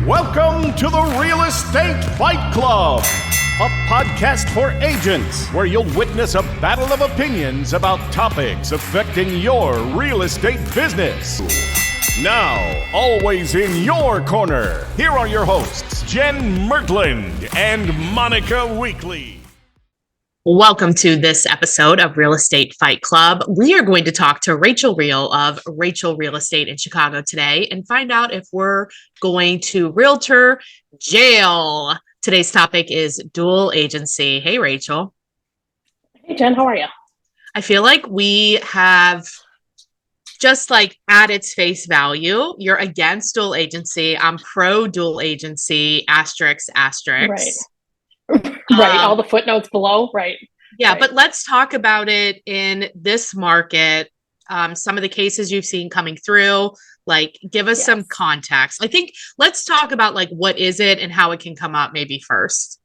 Welcome to the Real Estate Fight Club, a podcast for agents where you'll witness a battle of opinions about topics affecting your real estate business. Now, always in your corner, here are your hosts, Jenn Mertland and Monica Weekly. Welcome to this episode of Real Estate Fight Club. We are going to talk to Rachael of Rachael Real Estate in Chicago today and find out if we're going to Realtor Jail. Today's topic is dual agency. Hey, Rachael. Hey, Jen, how are you? I feel like we have just like at its face value, you're against dual agency. I'm pro dual agency, asterisk. Right. Right. All the footnotes below. Right. Yeah. Right. But let's talk about it in this market. Some of the cases you've seen coming through, like give us some context. I think let's talk about like, what is it and how it can come up maybe first.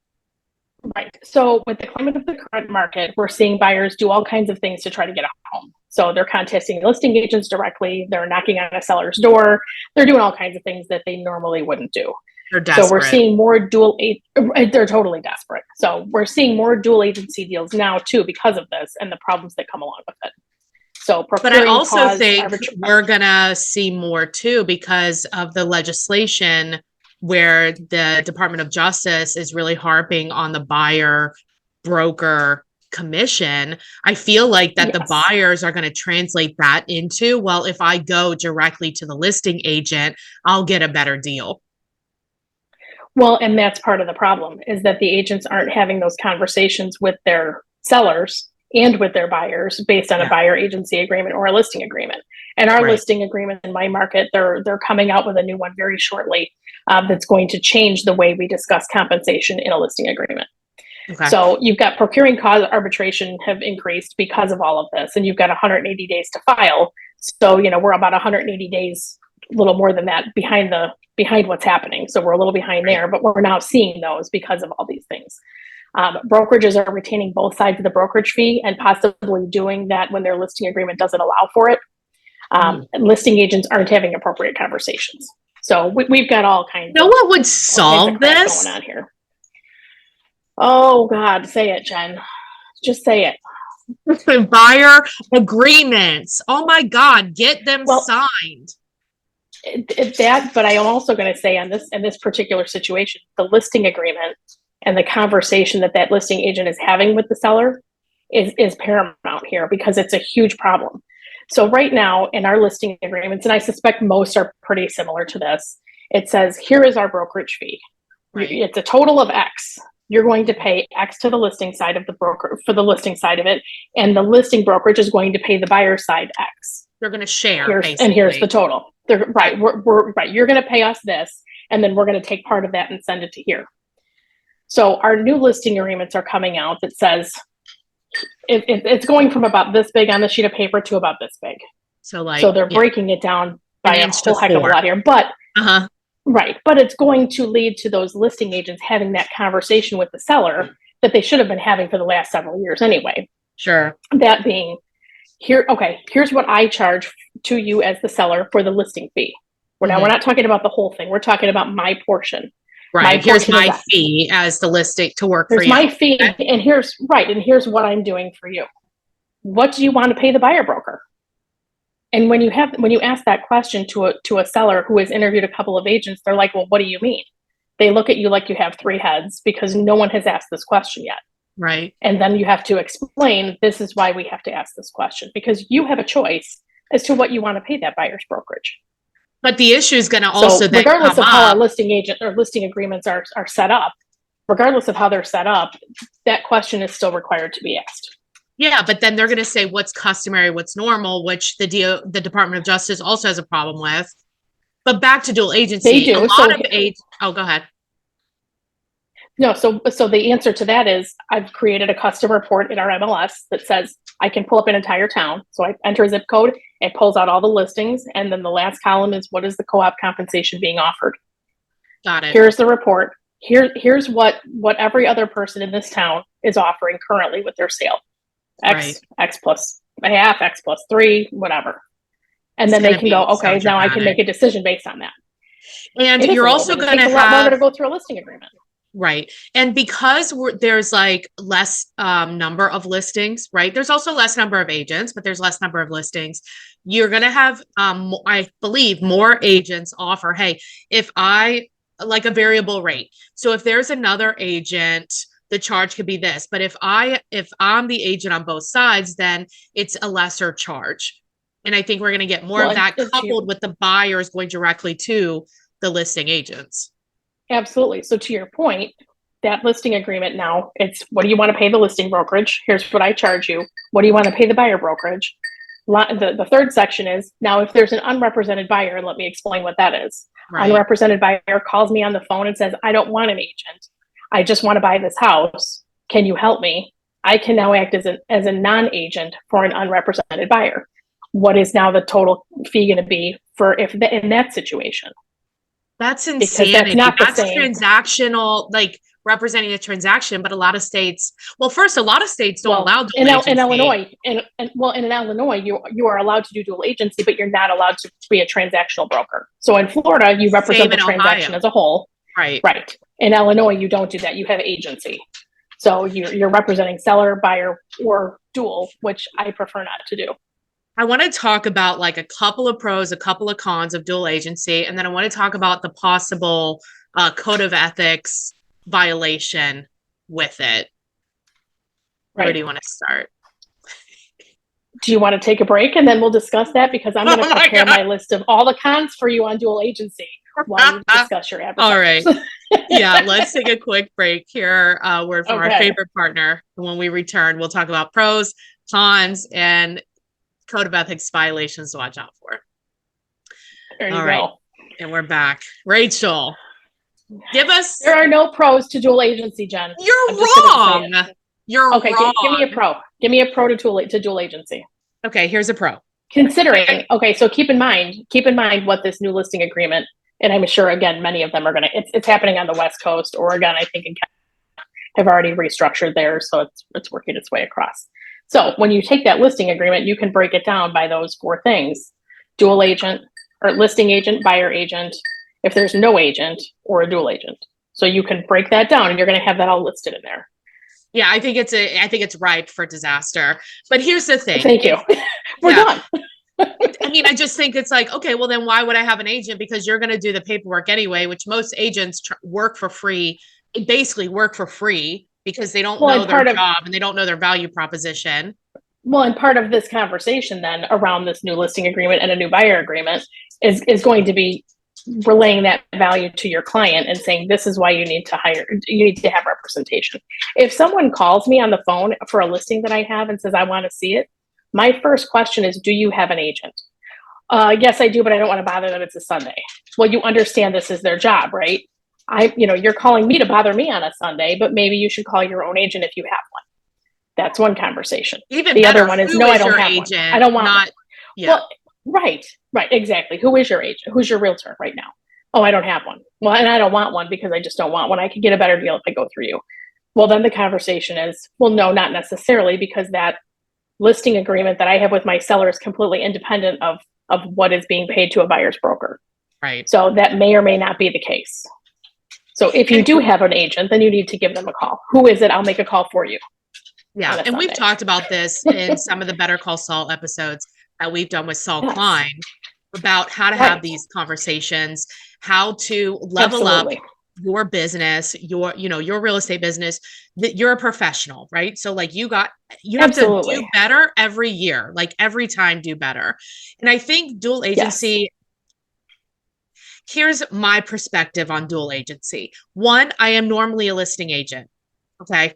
Right. So with the climate of the current market, we're seeing buyers do all kinds of things to try to get a home. So they're contacting listing agents directly. They're knocking on a seller's door. They're doing all kinds of things that they normally wouldn't do. They're desperate. So we're seeing more they're totally desperate. So we're seeing more dual agency deals now too because of this and the problems that come along with it. So, but I also think we're gonna see more too because of the legislation where the Department of Justice is really harping on the buyer broker commission. I feel like that the buyers are going to translate that into, well, if I go directly to the listing agent, I'll get a better deal. Well, and that's part of the problem is that the agents aren't having those conversations with their sellers and with their buyers based on a buyer agency agreement or a listing agreement. And our listing agreement in my market, they're coming out with a new one very shortly that's going to change the way we discuss compensation in a listing agreement. Okay. So you've got procuring cause arbitration have increased because of all of this, and you've got 180 days to file. So, we're about 180 days, a little more than that behind what's happening. So we're a little behind there, but we're now seeing those because of all these things. Brokerages are retaining both sides of the brokerage fee and possibly doing that when their listing agreement doesn't allow for it. And listing agents aren't having appropriate conversations. So we've got all kinds of what would solve this going on here. Oh God, say it, Jen. Just say it. Buyer agreements. Oh my God, get them signed. But I am also going to say in this particular situation, the listing agreement and the conversation that listing agent is having with the seller is paramount here because it's a huge problem. So right now in our listing agreements, and I suspect most are pretty similar to this, it says, here is our brokerage fee. Right. It's a total of X. You're going to pay X to the listing side of the broker for the listing side of it. And the listing brokerage is going to pay the buyer side X. They're going to share. And here's the total. Right. We're right. You're going to pay us this, and then we're going to take part of that and send it to here. So our new listing agreements are coming out that says it's going from about this big on the sheet of paper to about this big. So they're breaking it down by a whole heck of a lot here. But right. But it's going to lead to those listing agents having that conversation with the seller that they should have been having for the last several years anyway. Sure. That being here's what I charge to you as the seller for the listing fee. We're not talking about the whole thing. We're talking about my portion. Right. Here's my fee as the listing to work for you. Here's my fee. And here's what I'm doing for you. What do you want to pay the buyer broker? And when you ask that question to a seller who has interviewed a couple of agents, they're like, well, what do you mean? They look at you like you have three heads because no one has asked this question yet. Right. And then you have to explain, this is why we have to ask this question, because you have a choice as to what you want to pay that buyer's brokerage. But the issue is going to also then regardless of how our listing agent or listing agreements are set up, regardless of how they're set up, that question is still required to be asked. Yeah, but then they're going to say what's customary, what's normal, which the Department of Justice also has a problem with. But back to dual agency, they do. Oh, go ahead. No, so the answer to that is I've created a custom report in our MLS that says I can pull up an entire town. So I enter a zip code, it pulls out all the listings, and then the last column is what is the co-op compensation being offered. Got it. Here's the report. Here's what every other person in this town is offering currently with their sale. X plus a half, X plus 3, whatever. And then they can go, okay, now I can make a decision based on that. And It is you're a little also bit. It going to takes a lot longer to have, go through a listing agreement. right. And because there's like less number of listings, right? There's also less number of agents, but there's less number of listings. You're going to have, I believe, more agents offer, hey, if I like a variable rate. So if there's another agent, the charge could be this. But if I'm the agent on both sides, then it's a lesser charge. And I think we're going to get more of that coupled with the buyers going directly to the listing agents. Absolutely. So to your point, that listing agreement now, it's what do you want to pay the listing brokerage? Here's what I charge you. What do you want to pay the buyer brokerage? The third section is now if there's an unrepresented buyer, let me explain what that is. Right. Unrepresented buyer calls me on the phone and says, I don't want an agent. I just want to buy this house. Can you help me? I can now act as a non-agent for an unrepresented buyer. What is now the total fee going to be for in that situation? That's insanity. That's transactional, like representing a transaction, but a lot of states, a lot of states don't allow dual agency. In Illinois, in Illinois, you are allowed to do dual agency, but you're not allowed to be a transactional broker. So in Florida, you represent the transaction as a whole. Right. Right. In Illinois, you don't do that. You have agency. So you're representing seller, buyer, or dual, which I prefer not to do. I want to talk about like a couple of pros, a couple of cons of dual agency, and then I want to talk about the possible code of ethics violation with it. Right. Where do you want to start? Do you want to take a break and then we'll discuss that? Because I'm going to prepare my list of all the cons for you on dual agency while you discuss your advertising. All right. Yeah, let's take a quick break here. Word from our favorite partner. When we return, we'll talk about pros, cons, and code of ethics violations to watch out for. There you go. And we're back. Rachael, give us. There are no pros to dual agency, Jen. You're wrong. You're okay. Wrong. Give me a pro. Give me a pro to dual agency. Okay, here's a pro. Considering, so keep in mind what this new listing agreement, and I'm sure again many of them are it's happening on the West Coast. Oregon, I think, have already restructured theirs, so it's working its way across. So when you take that listing agreement, you can break it down by those four things: dual agent or listing agent, buyer agent, if there's no agent, or a dual agent. So you can break that down and you're going to have that all listed in there. Yeah, I think it's ripe for disaster. But here's the thing. Thank you. We're done. I mean, I just think it's like, okay, well then why would I have an agent? Because you're going to do the paperwork anyway, which most agents work for free. They basically work for free because they don't know their job and they don't know their value proposition. Well, and part of this conversation then around this new listing agreement and a new buyer agreement is going to be relaying that value to your client and saying, this is why you need to have representation. If someone calls me on the phone for a listing that I have and says, I want to see it, my first question is, do you have an agent? Yes, I do, but I don't want to bother them. It's a Sunday. Well, you understand this is their job, right? You're calling me to bother me on a Sunday, but maybe you should call your own agent if you have one. That's one conversation. Even the better, other one is, no, I don't have agent, one. I don't want one. Yeah. Well, right, exactly. Who is your agent? Who's your realtor right now? Oh, I don't have one. Well, and I don't want one because I just don't want one. I could get a better deal if I go through you. Well, then the conversation is, well, no, not necessarily, because that listing agreement that I have with my seller is completely independent of what is being paid to a buyer's broker. Right. So that may or may not be the case. So if you do have an agent, then you need to give them a call. Who is it? I'll make a call for you. Yeah. And we've talked about this in some of the Better Call Saul episodes that we've done with Saul Klein about how to have these conversations, how to level up your business, your real estate business, that you're a professional, right? So like you have to do better every year, like every time do better. And I think dual agency, here's my perspective on dual agency. One, I am normally a listing agent. Okay.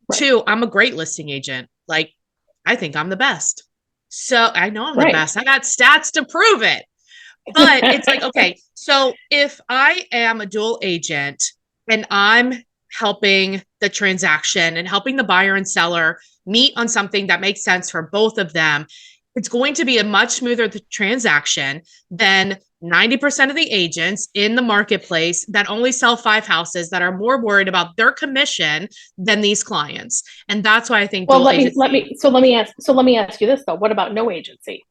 Right. Two, I'm a great listing agent. Like, I think I'm the best. So I know I'm the best. I got stats to prove it. But it's like, okay, so if I am a dual agent and I'm helping the transaction and helping the buyer and seller meet on something that makes sense for both of them, it's going to be a much smoother transaction than 90% of the agents in the marketplace that only sell 5 houses that are more worried about their commission than these clients. And that's why I think let me ask you this though. What about no agency?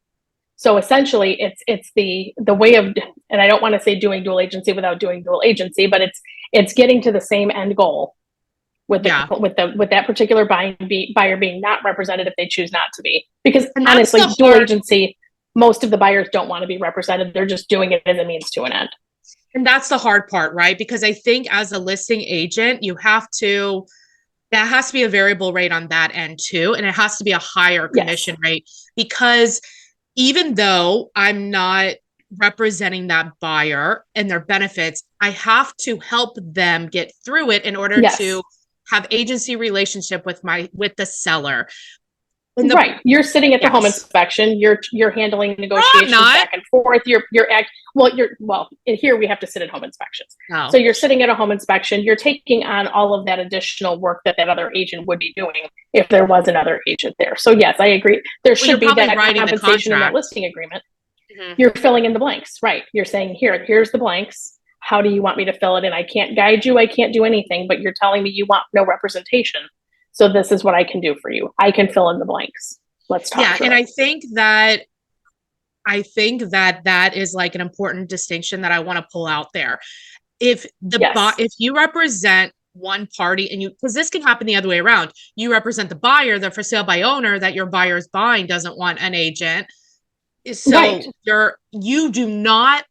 So essentially it's the way of, and I don't want to say doing dual agency without doing dual agency, but it's getting to the same end goal with with that particular buyer being not represented if they choose not to be. Because honestly, dual agency, most of the buyers don't want to be represented. They're just doing it as a means to an end. And that's the hard part, right? Because I think as a listing agent, that has to be a variable rate on that end too. And it has to be a higher commission rate, because even though I'm not representing that buyer and their benefits, I have to help them get through it in order to have agency relationship with the seller. You're sitting at the home inspection. You're handling negotiations back and forth. Here we have to sit at home inspections. Oh. So you're sitting at a home inspection. You're taking on all of that additional work that other agent would be doing if there was another agent there. So yes, I agree. There should be that compensation in that listing agreement. Mm-hmm. You're filling in the blanks, right? You're saying, here's the blanks. How do you want me to fill it in? I can't guide you. I can't do anything, but you're telling me you want no representation. So this is what I can do for you. I can fill in the blanks. Let's talk. Yeah, and I think that that is like an important distinction that I want to pull out there. If if you represent one party, and because this can happen the other way around, you represent the buyer, the for sale by owner that your buyer is buying doesn't want an agent. So you do not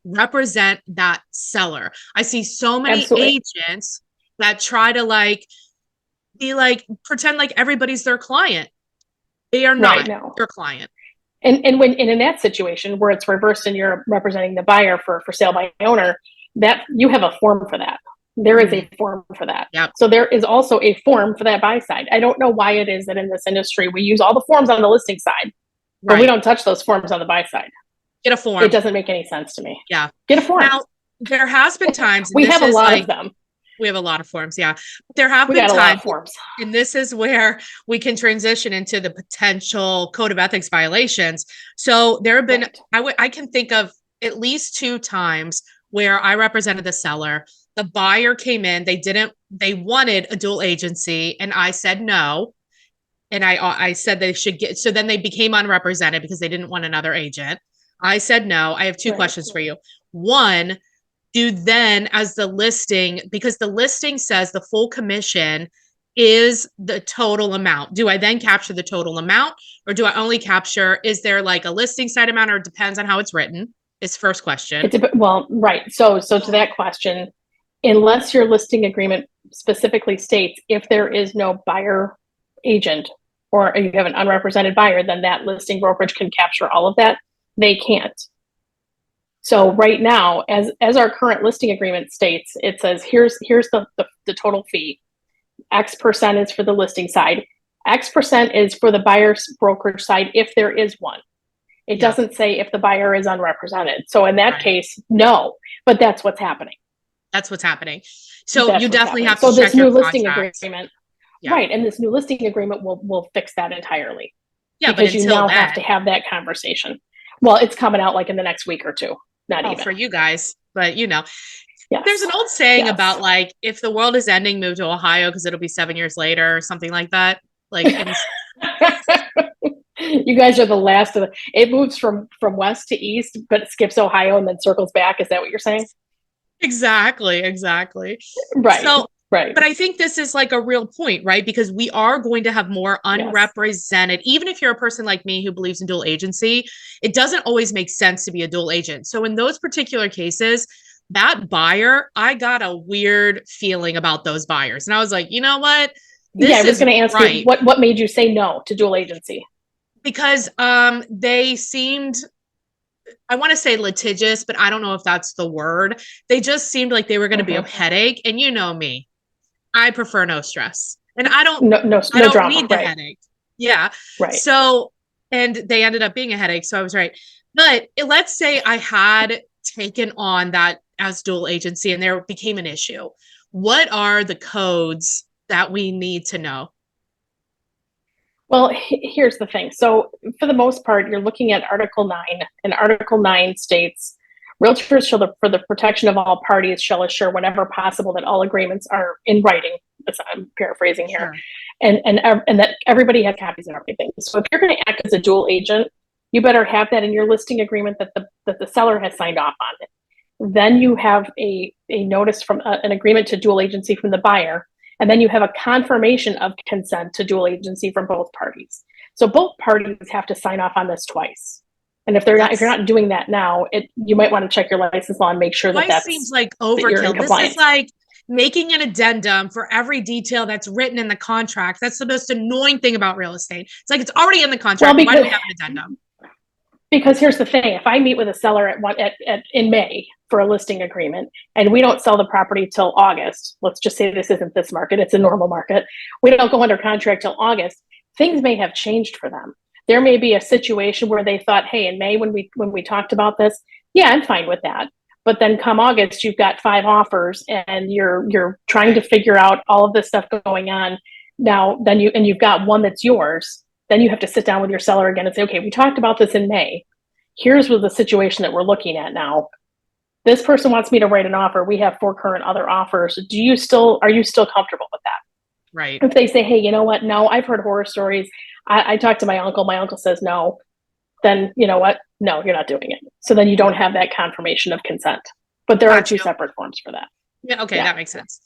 represent that seller. I see so many agents that try to pretend like everybody's their client. They are not your client. And in that situation where it's reversed and you're representing the buyer for sale by owner, that you have a form for that. There is a form for that. Yep. So there is also a form for that buy side. I don't know why it is that in this industry we use all the forms on the listing side, but we don't touch those forms on the buy side. Get a form. It doesn't make any sense to me. Yeah. Get a form. Now, there has been times we have a lot of them. We have a lot of forms. Yeah. There have been times, and this is where we can transition into the potential code of ethics violations. So there have been, I can think of at least 2 times where I represented the seller. The buyer came in, they wanted a dual agency, and I said no. And I said they should get, so then they became unrepresented because they didn't want another agent. I said no. I have 2 questions for you. One, do then as the listing, because the listing says the full commission is the total amount. Do I then capture the total amount, or do I only capture, is there like a listing side amount, or it depends on how it's written? Is first question. So to that question, unless your listing agreement specifically states if there is no buyer agent or you have an unrepresented buyer, then that listing brokerage can capture all of that. They can't. So right now, as our current listing agreement states, it says here's the total fee. X% is for the listing side. X% is for the buyer's brokerage side if there is one. It doesn't say if the buyer is unrepresented. So in that case, no. But that's what's happening. That's what's happening. So you definitely have to check this new your listing contracts. agreement, right? And this new listing agreement will fix that entirely. Yeah, because you now have to have that conversation. Well, it's coming out like in the next week or 2. Not even for you guys, but there's an old saying about like, if the world is ending, move to Ohio because it'll be 7 years later or something like that. Like, you guys are the last of it moves from west to east, but it skips Ohio and then circles back. Is that what you're saying? Exactly. Right. So, right. But I think this is like a real point, right? Because we are going to have more unrepresented, even if you're a person like me who believes in dual agency, it doesn't always make sense to be a dual agent. So in those particular cases, that buyer, I got a weird feeling about those buyers. And I was like, you know what? I was going to ask you, what made you say no to dual agency? Because they seemed, I want to say litigious, but I don't know if that's the word. They just seemed like they were going to be a headache. And you know me, I prefer no stress, and I don't drama, need the headache. Yeah. Right. So, and they ended up being a headache. So I was right. But let's say I had taken on that as dual agency and there became an issue. What are the codes that we need to know? Well, here's the thing. So for the most part, you're looking at Article 9, and Article 9 states, realtors shall, for the protection of all parties, shall assure whenever possible that all agreements are in writing. I'm paraphrasing here, and that everybody has copies of everything. So if you're going to act as a dual agent, You better have that in your listing agreement that the seller has signed off on it. Then you have a notice from an agreement to dual agency from the buyer. And then you have a confirmation of consent to dual agency from both parties. So both parties have to sign off on this twice. And if you're not doing that now, you might want to check your license law and make sure that seems like overkill. This is like making an addendum for every detail that's written in the contract. That's the most annoying thing about real estate. It's like, it's already in the contract. Why do we have an addendum? Because here's the thing: if I meet with a seller in May for a listing agreement, and we don't sell the property till August, let's just say this isn't this market; it's a normal market. We don't go under contract till August. Things may have changed for them. There may be a situation where they thought, "Hey, in May when we talked about this, yeah, I'm fine with that." But then come August, you've got 5 offers, and you're trying to figure out all of this stuff going on now. Then you've got one that's yours. Then you have to sit down with your seller again and say, okay, we talked about this in May. Here's the situation that we're looking at now. This person wants me to write an offer. We have 4 current other offers. Are you still comfortable with that? Right. If they say, hey, you know what? No, I've heard horror stories. I talked to my uncle. My uncle says no. Then you know what? No, you're not doing it. So then you don't have that confirmation of consent. But there are 2 separate forms for that. Yeah. Okay. Yeah. That makes sense.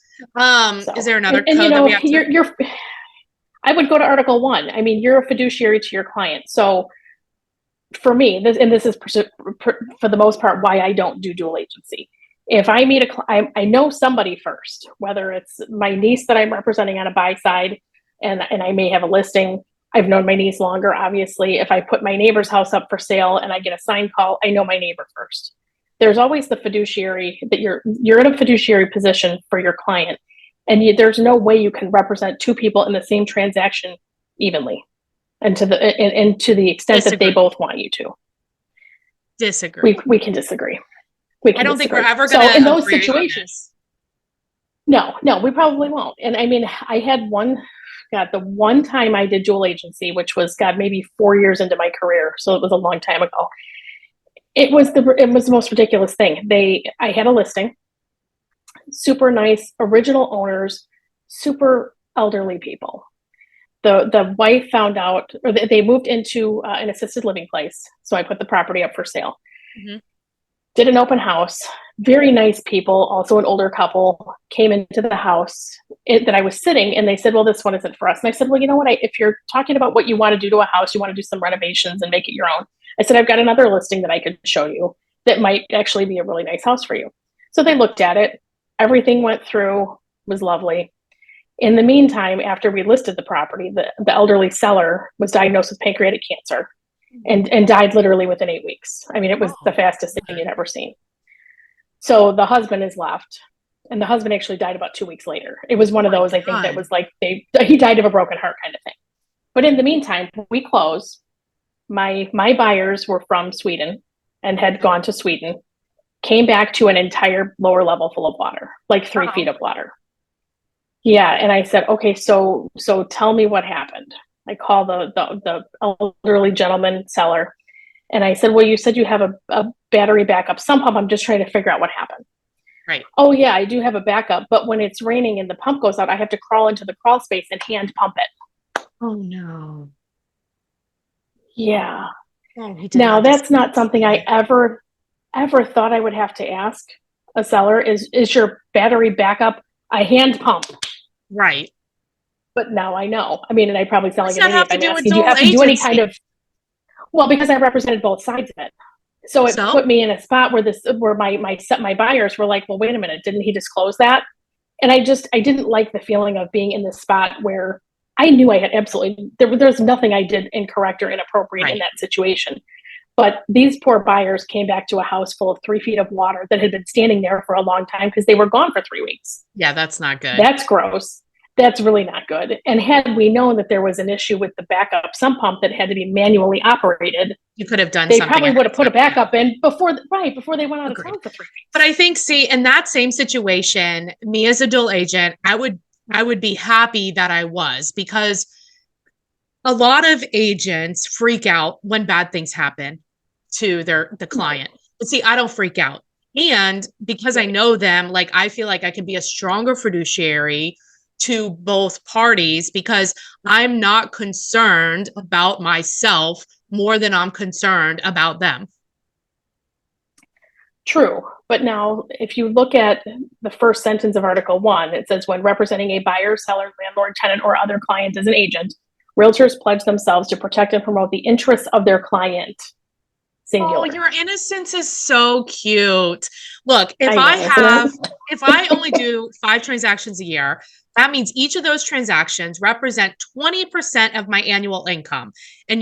Is there another code you know, that we have to... I would go to Article 1. I mean, you're a fiduciary to your client. So for me, this is for the most part why I don't do dual agency. If I meet I know somebody first, whether it's my niece that I'm representing on a buy side, and I may have a listing. I've known my niece longer, obviously. If I put my neighbor's house up for sale and I get a sign call, I know my neighbor first. There's always the fiduciary that you're in a fiduciary position for your client. And there's no way you can represent 2 people in the same transaction evenly, and to the extent that they both want you to. Disagree. We can disagree. I don't think we're ever going to. So in those situations, no, we probably won't. And I mean, I had the one time I did dual agency, which was maybe 4 years into my career, so it was a long time ago. It was the most ridiculous thing. I had a listing. Super nice, original owners, super elderly people. The wife found out, or they moved into an assisted living place. So I put the property up for sale. Mm-hmm. Did an open house. Very nice people, also an older couple, came into the house that I was sitting, and they said, well, this one isn't for us. And I said, well, you know what? If you're talking about what you want to do to a house, you want to do some renovations and make it your own. I said, I've got another listing that I could show you that might actually be a really nice house for you. So they looked at it. Everything went through, was lovely. In the meantime, after we listed the property, the elderly seller was diagnosed with pancreatic cancer and died literally within 8 weeks. I mean, it was the fastest thing you'd ever seen. So the husband is left, and the husband actually died about 2 weeks later. It was one of those, I think, that was like, he died of a broken heart kind of thing. But in the meantime, we closed. My buyers were from Sweden and had gone to Sweden. Came back to an entire lower level full of water, like 3 feet of water. Yeah. And I said, okay, so tell me what happened. I call the elderly gentleman seller, and I said, well, you said you have a battery backup sump pump. I'm just trying to figure out what happened. Right. Oh yeah, I do have a backup, but when it's raining and the pump goes out, I have to crawl into the crawl space and hand pump it. Oh no. Yeah. Oh, now that's not something I ever thought I would have to ask a seller is your battery backup a hand pump? Right. But now I know. I mean, and I probably sound like an idiot. I'm asking, do you have to do any kind of, well, because I represented both sides of it. So it put me in a spot where my buyers were like, well, wait a minute, didn't he disclose that? And I didn't like the feeling of being in this spot where I knew I had absolutely, there's nothing I did incorrect or inappropriate in that situation. But these poor buyers came back to a house full of 3 feet of water that had been standing there for a long time because they were gone for 3 weeks. Yeah, that's not good. That's gross. That's really not good. And had we known that there was an issue with the backup sump pump that had to be manually operated, you could have done they something. They probably would have put a backup in before they went out of town for 3 weeks. But I think, in that same situation, me as a dual agent, I would be happy that I was, because a lot of agents freak out when bad things happen to the client. But see, I don't freak out. And because I know them, like, I feel like I can be a stronger fiduciary to both parties because I'm not concerned about myself more than I'm concerned about them. True. But now, if you look at the first sentence of Article 1, it says, when representing a buyer, seller, landlord, tenant, or other client as an agent, realtors pledge themselves to protect and promote the interests of their client. Singular. Oh, your innocence is so cute. Look, I if I only do 5 transactions a year, that means each of those transactions represent 20% of my annual income. And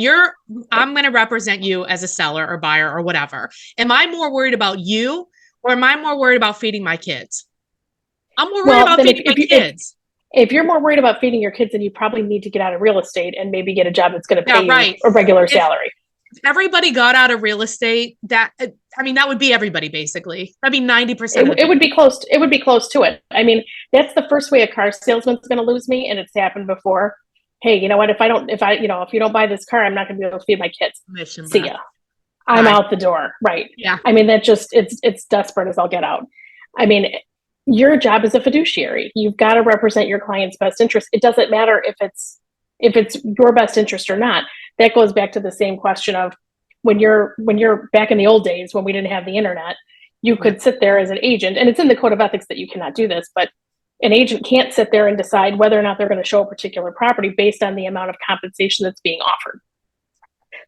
I'm going to represent you as a seller or buyer or whatever. Am I more worried about you, or am I more worried about feeding my kids? I'm more worried about feeding my kids. If you're more worried about feeding your kids, then you probably need to get out of real estate and maybe get a job that's going to pay you a regular salary. If everybody got out of real estate, that would be everybody basically. That'd be 90%. It would be close. It would be close to it. I mean, that's the first way a car salesman's going to lose me, and it's happened before. Hey, you know what? If you don't buy this car, I'm not going to be able to feed my kids. See ya. I'm out the door. Right. Yeah. I mean, that just it's desperate as I'll get out. I mean, your job is a fiduciary. You've got to represent your client's best interest. It doesn't matter if it's your best interest or not. That goes back to the same question of when you're back in the old days when we didn't have the internet, you could sit there as an agent, and it's in the code of ethics that you cannot do this, but an agent can't sit there and decide whether or not they're going to show a particular property based on the amount of compensation that's being offered.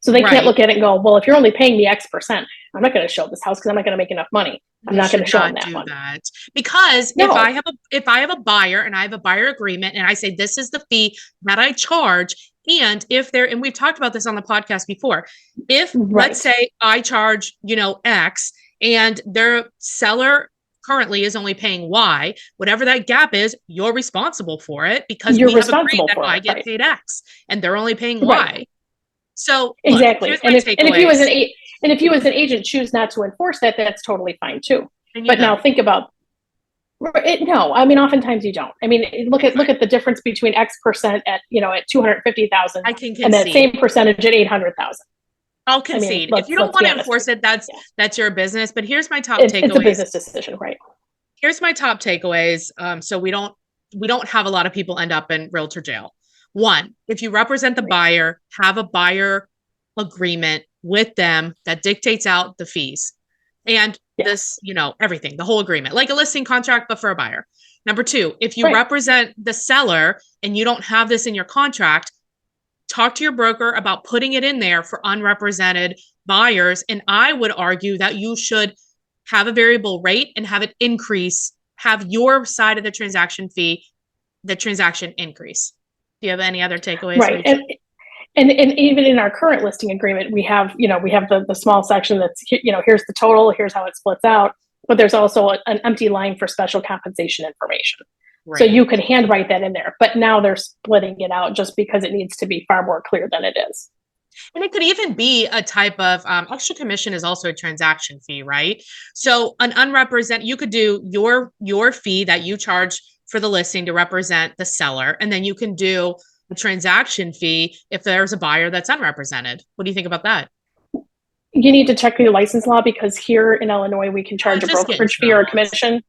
So they can't look at it and go, well, if you're only paying me X%, I'm not going to show this house because I'm not going to make enough money. I'm not going to show them that money. Because if I have a buyer and I have a buyer agreement and I say, this is the fee that I charge. And and we've talked about this on the podcast before, if let's say I charge, X and their seller currently is only paying Y, whatever that gap is, you're responsible for it because we have agreed that I get paid X and they're only paying Y. So exactly. And if you as an agent choose not to enforce that, that's totally fine too. But now think about it. No, I mean, oftentimes you don't. I mean, look at the difference between X% at 250,000 and that same percentage at 800,000. I'll concede. If you don't want to enforce it, that's your business. But here's my top takeaways. It's a business decision, right? Here's my top takeaways. So we don't have a lot of people end up in realtor jail. 1, if you represent the buyer, have a buyer agreement with them that dictates out the fees and this, everything, the whole agreement, like a listing contract, but for a buyer. Number 2, if you represent the seller and you don't have this in your contract, talk to your broker about putting it in there for unrepresented buyers. And I would argue that you should have a variable rate and have it increase, have your side of the transaction fee, the transaction increase. Do you have any other takeaways? Right. And even in our current listing agreement, we have the small section that's, here's the total, here's how it splits out, but there's also an empty line for special compensation information. Right. So you could handwrite that in there, but now they're splitting it out just because it needs to be far more clear than it is. And it could even be a type of extra commission is also a transaction fee, right? So an unrepresented, you could do your fee that you charge for the listing to represent the seller. And then you can do the transaction fee if there's a buyer that's unrepresented. What do you think about that? You need to check your license law because here in Illinois, we can charge a brokerage fee or a commission.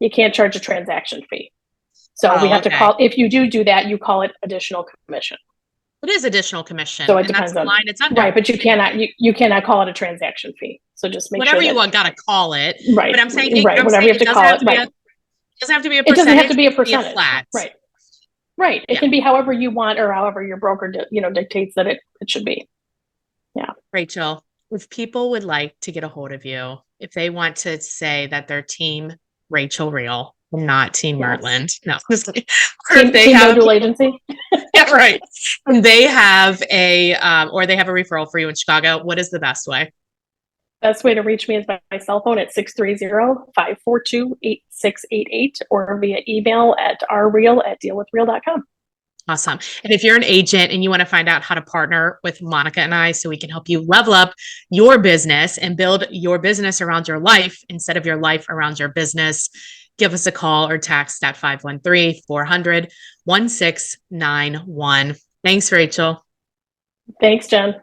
You can't charge a transaction fee. So we have to call, if you do that, you call it additional commission. It is additional commission. So it depends on the line it's under. Right, but you cannot call it a transaction fee. So just make whatever sure you want, gotta call it. Right. But I'm saying whatever you have to call it. Right. It doesn't have to be a percentage. It doesn't have to be a percentage. percentage. Flat. Right. Right. It can be however you want or however your broker dictates that it should be. Yeah. Rachael, if people would like to get a hold of you, if they want to say that they're team Rachael Real, not team Mertland. No. Team no dual agency. Yeah, right. And they have or they have a referral for you in Chicago. What is the best way? Best way to reach me is by my cell phone at 630-542-8688 or via email at rreal@dealwithreal.com. Awesome. And if you're an agent and you want to find out how to partner with Monica and I so we can help you level up your business and build your business around your life instead of your life around your business, give us a call or text at 513-400-1691. Thanks, Rachael. Thanks, Jen.